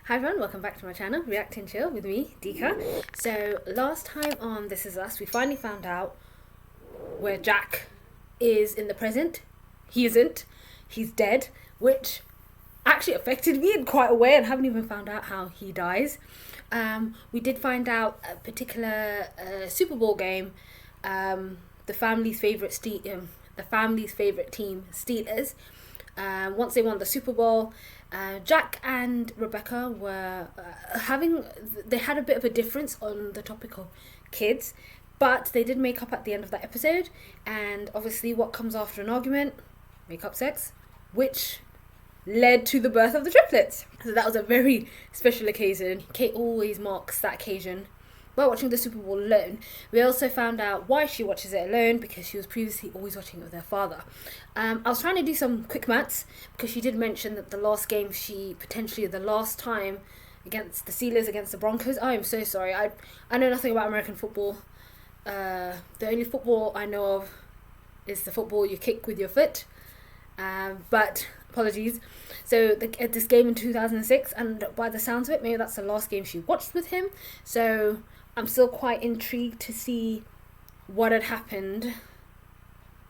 Hi everyone, welcome back to my channel, React and Chill with me, Dika. So last time on This Is Us, we finally found out where Jack is in the present. He isn't. He's dead, which actually affected me in quite a way, and haven't even found out how he dies. We did find out a particular Super Bowl game, the family's favorite team, Steelers. Once they won the Super Bowl, Jack and Rebecca were they had a bit of a difference on the topic of kids, but they did make up at the end of that episode. And obviously what comes after an argument? Make up sex, which led to the birth of the triplets. So that was a very special occasion. Kate always marks that occasion by watching the Super Bowl alone. We also found out why she watches it alone, because she was previously always watching it with her father. I was trying to do some quick maths, because she did mention that the last game the last time against the Steelers against the Broncos. I am so sorry. I know nothing about American football. The only football I know of is the football you kick with your foot. But apologies. So this game in 2006, and by the sounds of it, maybe that's the last game she watched with him. So I'm still quite intrigued to see what had happened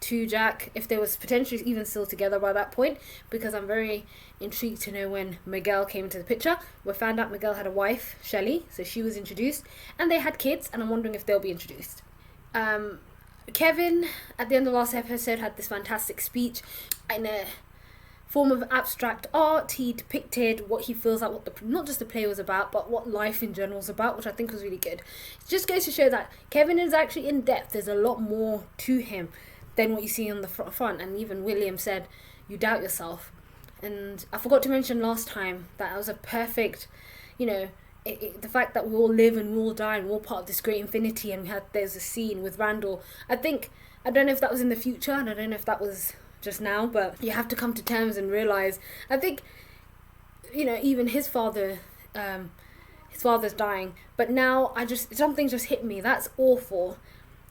to Jack, if they was potentially even still together by that point, because I'm very intrigued to know when Miguel came into the picture. We found out Miguel had a wife, Shelley, so she was introduced, and they had kids, and I'm wondering if they'll be introduced. Kevin, at the end of last episode, had this fantastic speech in a form of abstract art. He depicted what he feels like, not just the play was about, but what life in general is about, which I think was really good. It just goes to show that Kevin is actually in depth. There's a lot more to him than what you see on the front. And even William said, you doubt yourself. And I forgot to mention last time that it was a perfect, the fact that we all live and we all die and we're all part of this great infinity, and there's a scene with Randall. I don't know if that was in the future, and I don't know if that was just now, but you have to come to terms and realize, I think, even his father's dying, but now something just hit me. That's awful,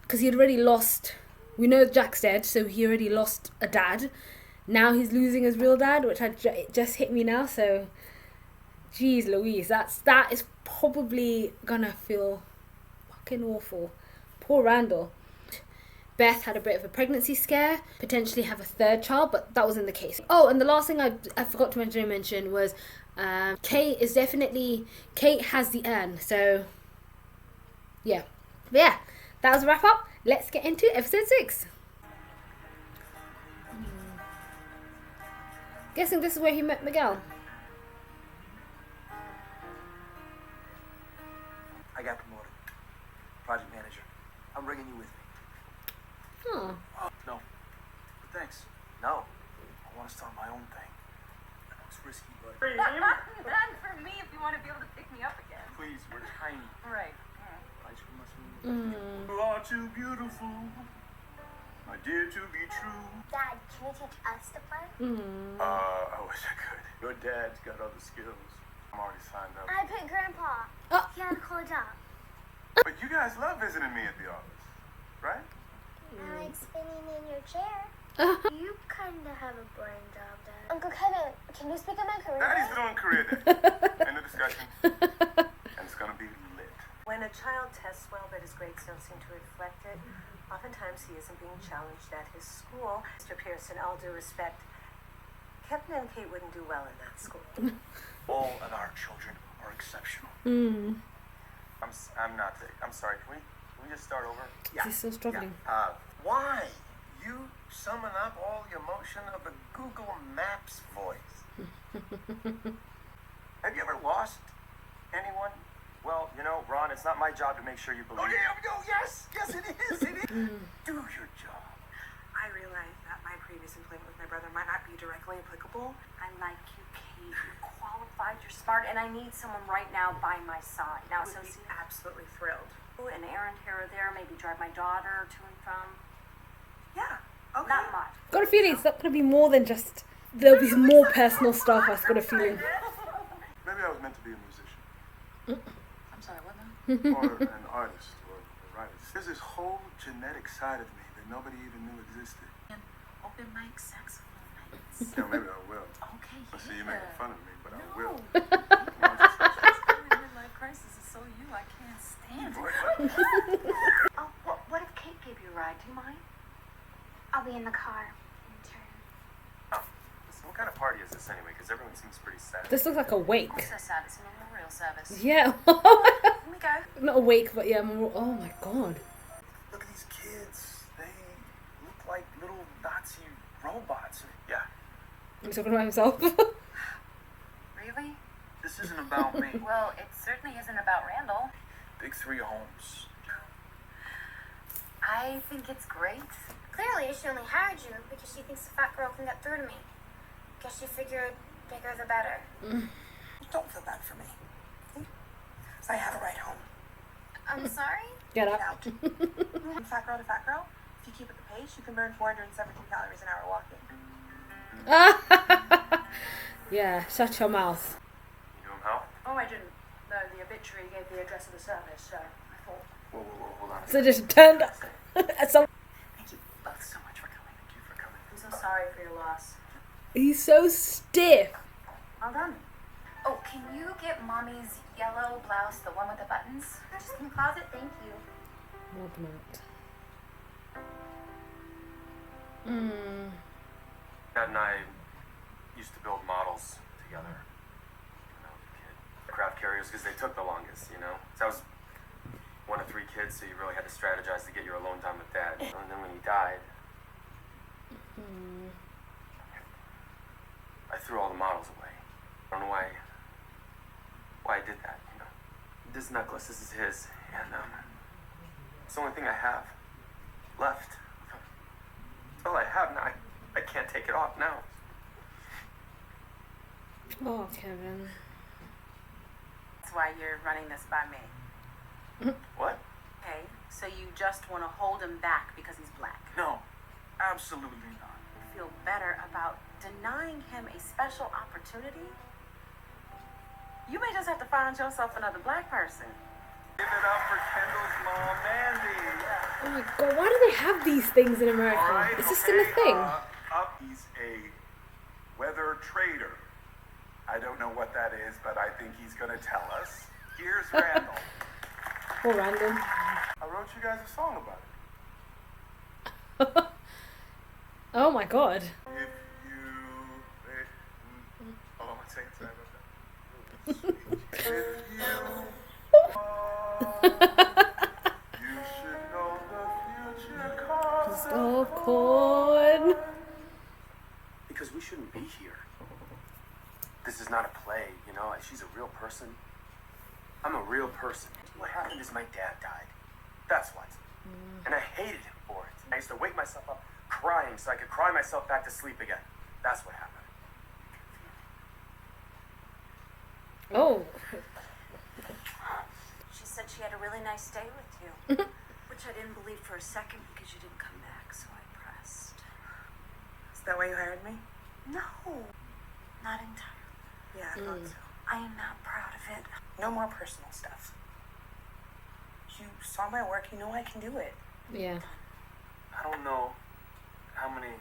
because he'd already lost, we know Jack's dead, so he already lost a dad. Now he's losing his real dad, which it just hit me now. So jeez Louise, that is probably gonna feel fucking awful. Poor Randall. Beth had a bit of a pregnancy scare, potentially have a third child, but that wasn't the case. Oh, and the last thing I forgot to mention was Kate has the urn. So yeah. But yeah, that was a wrap up. Let's get into episode 6. Guessing this is where he met Miguel. I got promoted. Project manager. I'm bringing you with me. Oh. No. But thanks. No. I want to start my own thing. I know it's risky, but... None for me if you want to be able to pick me up again. Please, we're tiny. Right. You are too beautiful. My dear, to be true. Dad, can you teach us to play? I wish I could. Your dad's got other skills. I'm already signed up. I picked Grandpa. Oh. He had a cool job. But you guys love visiting me at the office, right? I like spinning in your chair. You kind of have a boring job, Dad. Uncle Kevin, can you speak of my career? Daddy's doing career day. End of discussion. And it's gonna be lit. When a child tests well but his grades don't seem to reflect it, oftentimes he isn't being challenged at his school. Mr. Pearson, all due respect, Kevin and Kate wouldn't do well in that school. All of our children are exceptional. I'm sorry, can we just start over? He's still struggling. Why? You summon up all the emotion of the Google Maps voice. Have you ever lost anyone? Well, Ron, it's not my job to make sure you believe. Yes, it is. Do your job. I realize that my previous employment with my brother might not be directly applicable. I like you, Kate. You're qualified, you're smart, and I need someone right now by my side. Now, I would be absolutely thrilled. an errand here or there, maybe drive my daughter to and from. Yeah, okay. Not much. Got a feeling it's not going to be more than just, there'll be more personal stuff. I've got a feeling. Maybe I was meant to be a musician. I'm sorry, what now? Or an artist, or a writer. There's this whole genetic side of me that nobody even knew existed. And open mic saxophone nights. Yeah, maybe I will. Okay, I see you yeah. making fun of me, but I No. will. This looks like a wake. I'm so sad. It's a memorial service. Yeah. Here we go. Not a wake, but yeah. Oh my god. Look at these kids. They look like little Nazi robots. Yeah. He's talking about himself. Really? This isn't about me. Well, it certainly isn't about Randall. Big three homes. I think it's great. Clearly, she only hired you because she thinks the fat girl can get through to me. Guess she figured bigger the better. Don't feel bad for me. I have a ride home. I'm sorry? Get Get up. out. From fat girl to fat girl, if you keep at the pace, you can burn 417 calories an hour walking. Yeah, shut your mouth. You know him how? Oh, I didn't. No, the obituary gave the address of the service, so I thought. Whoa, hold on. So just turned up at some. Thank you both so much for coming. Thank you for coming. I'm so sorry for your loss. He's so stiff. Well done. Oh, can you get Mommy's yellow blouse, the one with the buttons? Just in the closet, thank you. What not? Dad and I used to build models together when I was a kid. Craft carriers because they took the longest, you know? So I was one of 3 kids, so you really had to strategize to get your alone time with Dad. And then when he died, I threw all the models away. I don't know why I did that, you know? This necklace, this is his, and it's the only thing I have left. It's all I have now. I can't take it off now. Oh, Kevin. That's why you're running this by me. What? Okay, so you just want to hold him back because he's black. No, absolutely not. Feel better about denying him a special opportunity? You may just have to find yourself another black person. Give it up for Kendall's mom, Mandy. Oh my god, why do they have these things in America? All right, Is this okay, still a thing? He's a weather trader. I don't know what that is, but I think he's going to tell us. Here's Randall. Poor Randall. I wrote you guys a song about it. Oh my god. If you... Oh, I'm saying sorry about that. If you... You should know the future causes Oh, corn. Because we shouldn't be here. This is not a play, you know? She's a real person. I'm a real person. What happened is my dad died. That's what. And I hated him for it. I used to wake myself up crying so I could cry myself back to sleep again. That's what happened. Oh. She said she had a really nice day with you, which I didn't believe for a second because you didn't come back, so I pressed. Is that why you hired me? No, not entirely. Yeah, I thought so. I am not proud of it. No more personal stuff. You saw my work, you know I can do it. Yeah. I don't know how many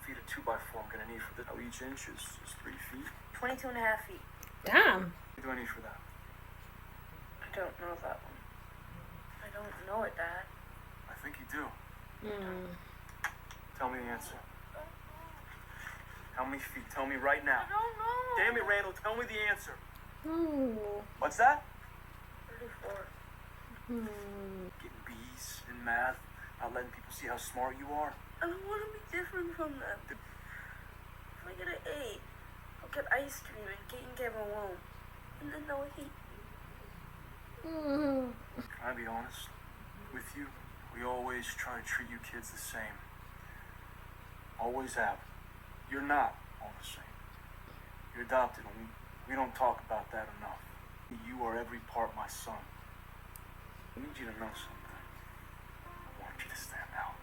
feet of 2x4 I'm gonna need for this. Oh, each inch is 3 feet. 22 and a half feet. Damn. What do I need for that? I don't know that one. I don't know it, Dad. I think you do. Tell me the answer. How many feet? Tell me right now. I don't know. Damn it, Randall, tell me the answer. Oh. What's that? 34. Getting B's in math, not letting people see how smart you are. I don't want to be different from them. If I get an 8, I'll get ice cream and get a room. And then they'll hate me. Can I be honest with you? We always try to treat you kids the same. Always have. You're not all the same. You're adopted, and we don't talk about that enough. You are every part my son. I need you to know something. I want you to stand out.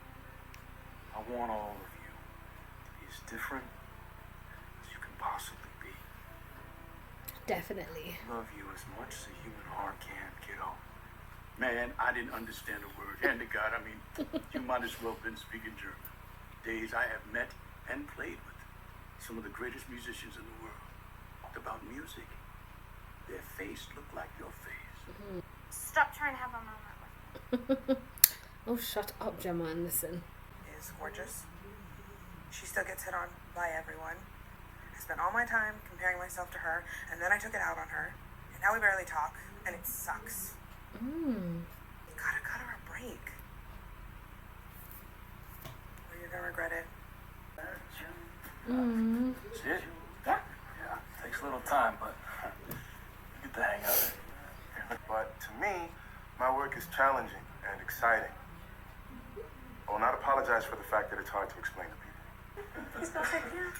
I want all of you to be as different as you can possibly be. Definitely. Love you as much as a human heart can, kiddo. Man, I didn't understand a word. And to God, I mean, you might as well have been speaking German. Days I have met and played with some of the greatest musicians in the world. Talked about music. Their face looked like your face. Stop trying to have a moment with me. Oh, shut up, Gemma, and listen. Is gorgeous. She still gets hit on by everyone. Has spent all my time comparing myself to her, and then I took it out on her, and now we barely talk, and it sucks. You gotta cut her a break. Or you're gonna regret it. See it? Yeah. Takes a little time, but you get the hang of it. But to me, my work is challenging and exciting. I will not apologize for the fact that it's hard to explain to people. He's gonna take you.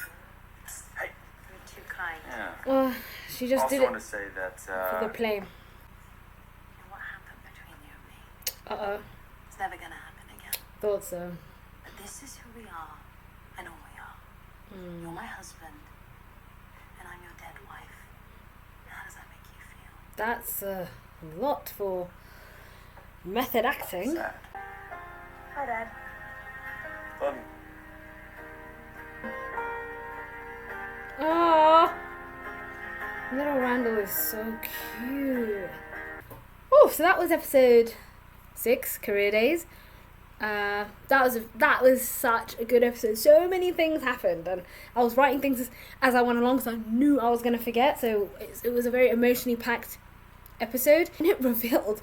Hey. You're too kind. Yeah. Well, she just Also did it want to say that for the play. And what happened between you and me? Uh-oh. It's never gonna happen again. Thought so. But this is who we are, and all we are. You're my husband, and I'm your dead wife. How does that make you feel? That's a lot for method acting. sad. Hi, Dad. Love you. Oh, little Randall is so cute. Oh, so that was episode 6, Career Days. That was such a good episode. So many things happened, and I was writing things as I went along, so I knew I was gonna forget. So it was a very emotionally packed episode, and it revealed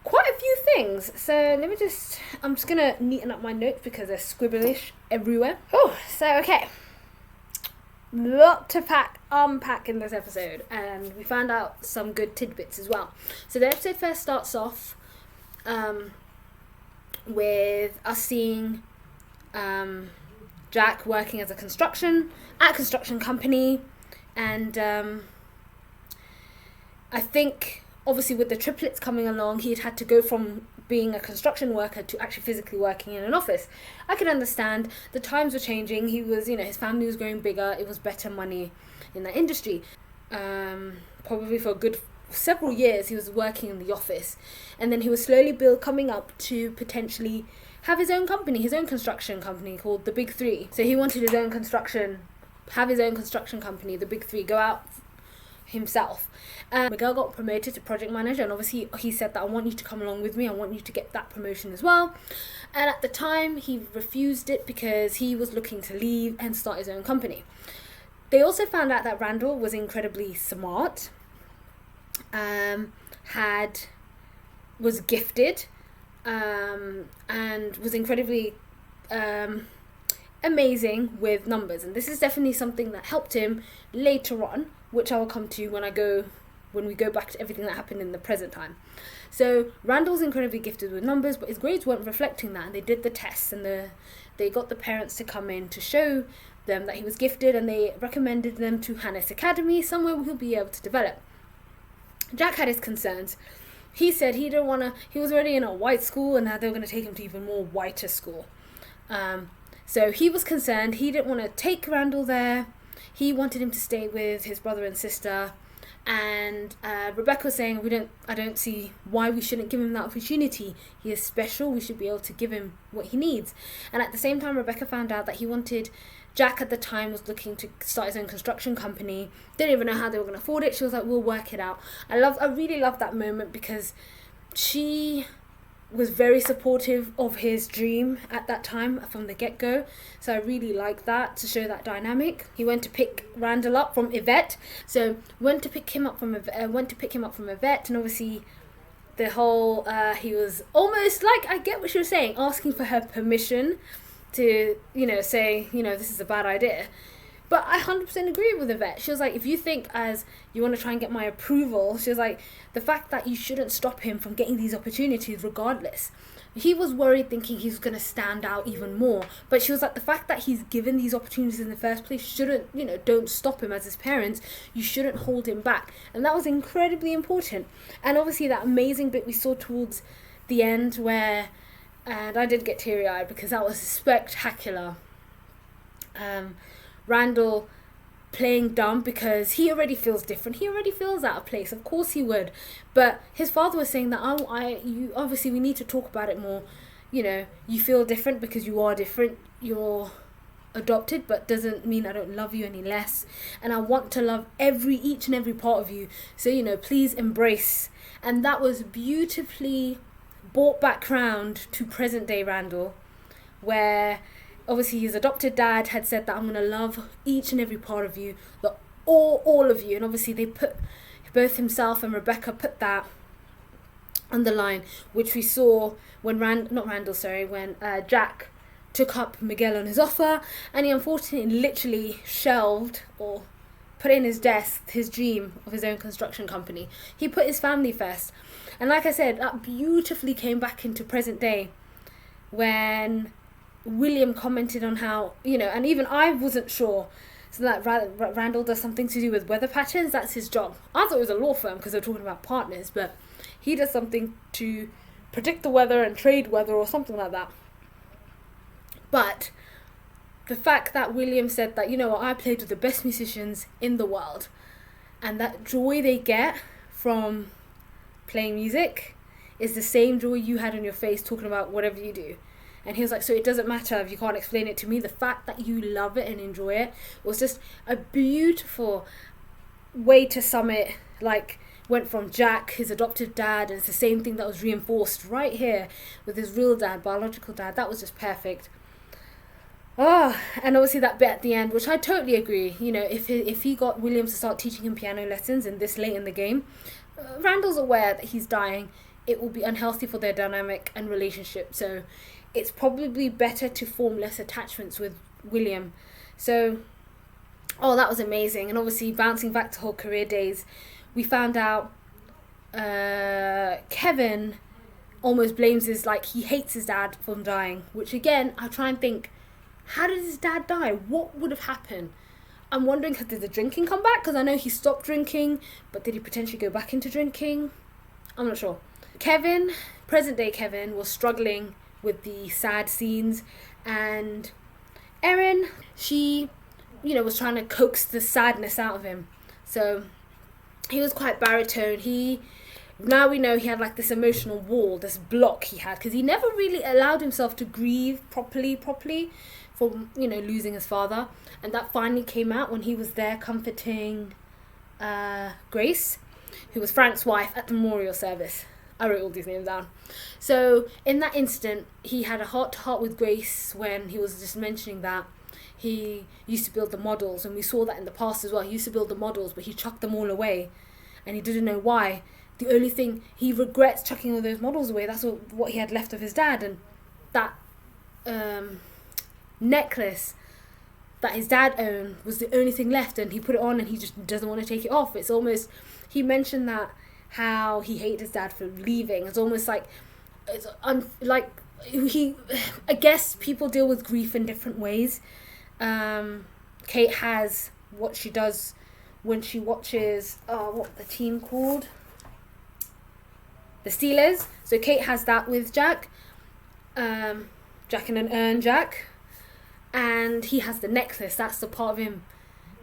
quite a few things. So I'm just gonna neaten up my notes because they're scribblish everywhere. Oh, so okay. Lot to unpack in this episode, and we found out some good tidbits as well. So the episode first starts off with us seeing Jack working as a construction company, and I think obviously with the triplets coming along, he'd had to go from being a construction worker to actually physically working in an office. I could understand the times were changing. He was, his family was growing bigger. It was better money in that industry. Probably for a good several years he was working in the office, and then he was slowly coming up to potentially have his own company, his own construction company called the Big Three. So he wanted his own construction company, the Big Three, go out himself. Miguel got promoted to project manager, and obviously he said that I want you to come along with me, I want you to get that promotion as well. And at the time he refused it because he was looking to leave and start his own company. They also found out that Randall was incredibly smart, was gifted, and was incredibly amazing with numbers, and this is definitely something that helped him later on, which I will come to when we go back to everything that happened in the present time. So Randall's incredibly gifted with numbers, but his grades weren't reflecting that, and they did the tests, and they got the parents to come in to show them that he was gifted, and they recommended them to Hannes Academy, somewhere where he'll be able to develop. Jack had his concerns. He said he was already in a white school, and now they were going to take him to even more whiter school. So he was concerned. He didn't want to take Randall there. He wanted him to stay with his brother and sister. And Rebecca was saying, I don't see why we shouldn't give him that opportunity. He is special. We should be able to give him what he needs. And at the same time, Rebecca found out that Jack at the time was looking to start his own construction company. Didn't even know how they were going to afford it. She was like, we'll work it out. I really love that moment because she was very supportive of his dream at that time from the get-go. So I really like that, to show that dynamic. He went to pick Randall up from Yvette. So went to pick him up from Yvette, and obviously the whole he was almost like, I get what she was saying, asking for her permission to say this is a bad idea. But I 100% agree with Yvette. She was like, if you think as you want to try and get my approval, she was like, the fact that you shouldn't stop him from getting these opportunities regardless. He was worried, thinking he's going to stand out even more. But she was like, the fact that he's given these opportunities in the first place shouldn't, don't stop him as his parents. You shouldn't hold him back. And that was incredibly important. And obviously that amazing bit we saw towards the end where, and I did get teary-eyed because that was spectacular. Randall playing dumb because he already feels different. He already feels out of place. Of course he would. But his father was saying that obviously we need to talk about it more. You feel different because you are different. You're adopted, but doesn't mean I don't love you any less. And I want to love each and every part of you. So, please embrace. And that was beautifully brought back round to present day Randall, where obviously his adopted dad had said that I'm going to love each and every part of you, all of you. And obviously they put, both himself and Rebecca put that on the line, which we saw when when Jack took up Miguel on his offer, and he unfortunately literally shelved or put in his desk his dream of his own construction company. He put his family first. And like I said, that beautifully came back into present day when William commented on how, and even I wasn't sure, so that Randall does something to do with weather patterns. That's his job. I thought it was a law firm because they're talking about partners, but he does something to predict the weather and trade weather or something like that. But the fact that William said that, I played with the best musicians in the world, and that joy they get from playing music is the same joy you had on your face talking about whatever you do. And he was like, so it doesn't matter if you can't explain it to me. The fact that you love it and enjoy it was just a beautiful way to sum it. Like, went from Jack, his adoptive dad, and it's the same thing that was reinforced right here with his real dad, biological dad. That was just perfect. And obviously that bit at the end, which I totally agree. If he got Williams to start teaching him piano lessons and this late in the game, Randall's aware that he's dying. It will be unhealthy for their dynamic and relationship. So it's probably better to form less attachments with William. So, that was amazing. And obviously bouncing back to whole career days, we found out Kevin almost blames he hates his dad from dying. Which again, I try and think, how did his dad die? What would have happened? I'm wondering, did the drinking come back? Because I know he stopped drinking, but did he potentially go back into drinking? I'm not sure. Kevin, present day Kevin, was struggling with the sad scenes, and Erin, she, was trying to coax the sadness out of him. So he was quite baritone. Now we know he had this emotional wall, this block he had, because he never really allowed himself to grieve properly from losing his father, and that finally came out when he was there comforting Grace, who was Frank's wife, at the memorial service. I wrote all these names down. So in that instant, he had a heart-to-heart with Grace when he was just mentioning that he used to build the models, and we saw that in the past as well. He used to build the models, but he chucked them all away, and he didn't know why. The only thing he regrets chucking all those models away, that's what he had left of his dad, and that necklace that his dad owned was the only thing left, and he put it on and he just doesn't want to take it off. It's almost, he mentioned that how he hated his dad for leaving. It's almost I guess people deal with grief in different ways. Kate has what she does when she watches what the team called, the Steelers. So Kate has that with Jack in an urn, Jack, and he has the necklace. That's the part of him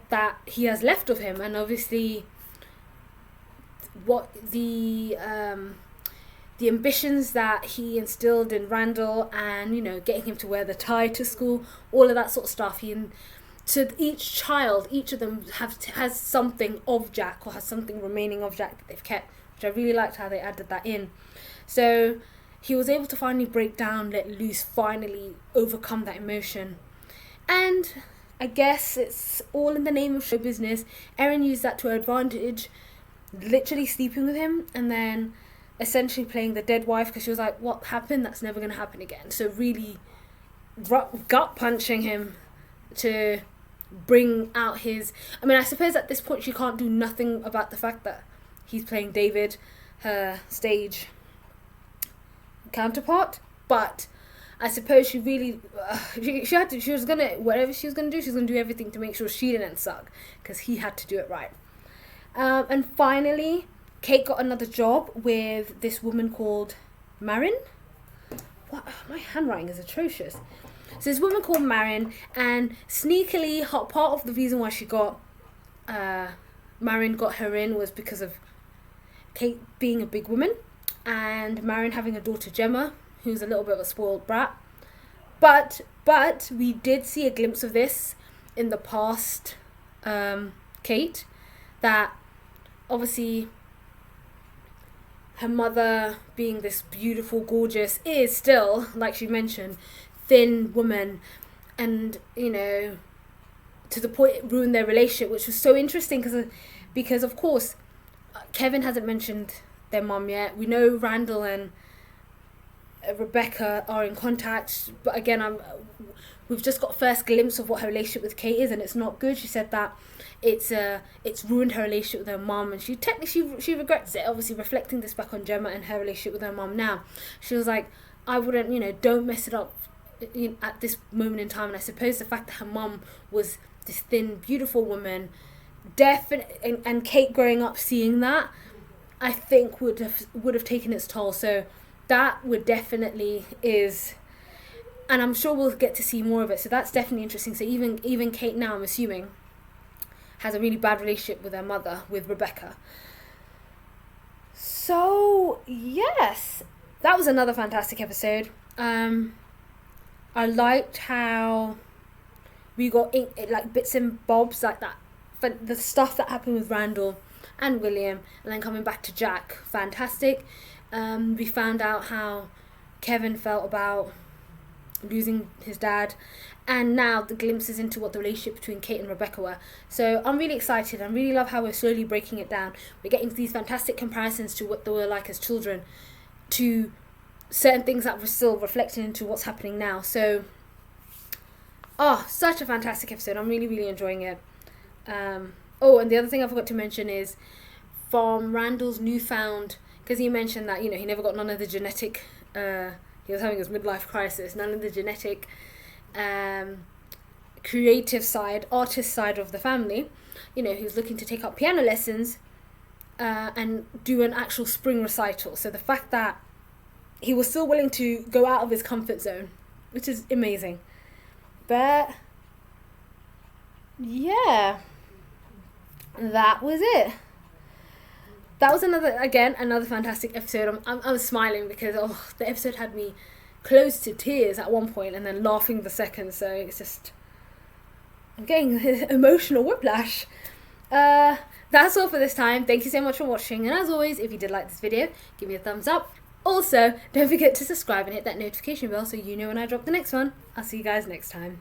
that he has left of him. And obviously what the ambitions that he instilled in Randall, and getting him to wear the tie to school, all of that sort of stuff. To each child, each of them has something of Jack, or has something remaining of Jack that they've kept, which I really liked how they added that in. So he was able to finally break down, let loose, finally overcome that emotion. And I guess it's all in the name of show business. Erin used that to her advantage, literally sleeping with him, and then essentially playing the dead wife, because she was like, what happened? That's never going to happen again. So really gut punching him to bring out his... I suppose at this point she can't do nothing about the fact that he's playing David, her stage counterpart, but I suppose she really she was gonna, whatever she was gonna do, she was gonna do everything to make sure she didn't suck, because he had to do it right. And finally, Kate got another job with this woman called Marin. What? My handwriting is atrocious. So this woman called Marin, and sneakily, part of the reason why she got Marin got her in was because of Kate being a big woman, and Marin having a daughter, Gemma, who's a little bit of a spoiled brat. But we did see a glimpse of this in the past, Kate, that obviously her mother, being this beautiful, gorgeous, is still, like she mentioned, thin woman, and you know, to the point it ruined their relationship, which was so interesting because of course Kevin hasn't mentioned their mum yet. We know Randall and Rebecca are in contact, but again, we've just got a first glimpse of what her relationship with Kate is, and it's not good. She said that it's ruined her relationship with her mum, and she regrets it. Obviously, reflecting this back on Gemma and her relationship with her mum now, she was like, I wouldn't, you know, don't mess it up at this moment in time. And I suppose the fact that her mum was this thin, beautiful woman, and Kate growing up seeing that, I think would have taken its toll. So that would definitely is, and I'm sure we'll get to see more of it. So that's definitely interesting. So even Kate now, I'm assuming, has a really bad relationship with her mother, with Rebecca. So yes, that was another fantastic episode. I liked how we got like bits and bobs like that, but the stuff that happened with Randall and William, and then coming back to Jack, fantastic. We found out how Kevin felt about losing his dad, and now the glimpses into what the relationship between Kate and Rebecca were. So I'm really excited. I really love how we're slowly breaking it down. We're getting these fantastic comparisons to what they were like as children, to certain things that were still reflecting into what's happening now. So, such a fantastic episode. I'm really, really enjoying it. Oh, and the other thing I forgot to mention is from Randall's newfound, because he mentioned that, you know, he never got none of the genetic, he was having his midlife crisis, none of the genetic creative side, artist side of the family. You know, he was looking to take up piano lessons and do an actual spring recital. So the fact that he was still willing to go out of his comfort zone, which is amazing. But yeah, that was it. That was another fantastic episode. I was smiling because the episode had me close to tears at one point and then laughing the second. So it's just, I'm getting emotional whiplash. That's all for this time. Thank you so much for watching. And as always, if you did like this video, give me a thumbs up. Also, don't forget to subscribe and hit that notification bell so you know when I drop the next one. I'll see you guys next time.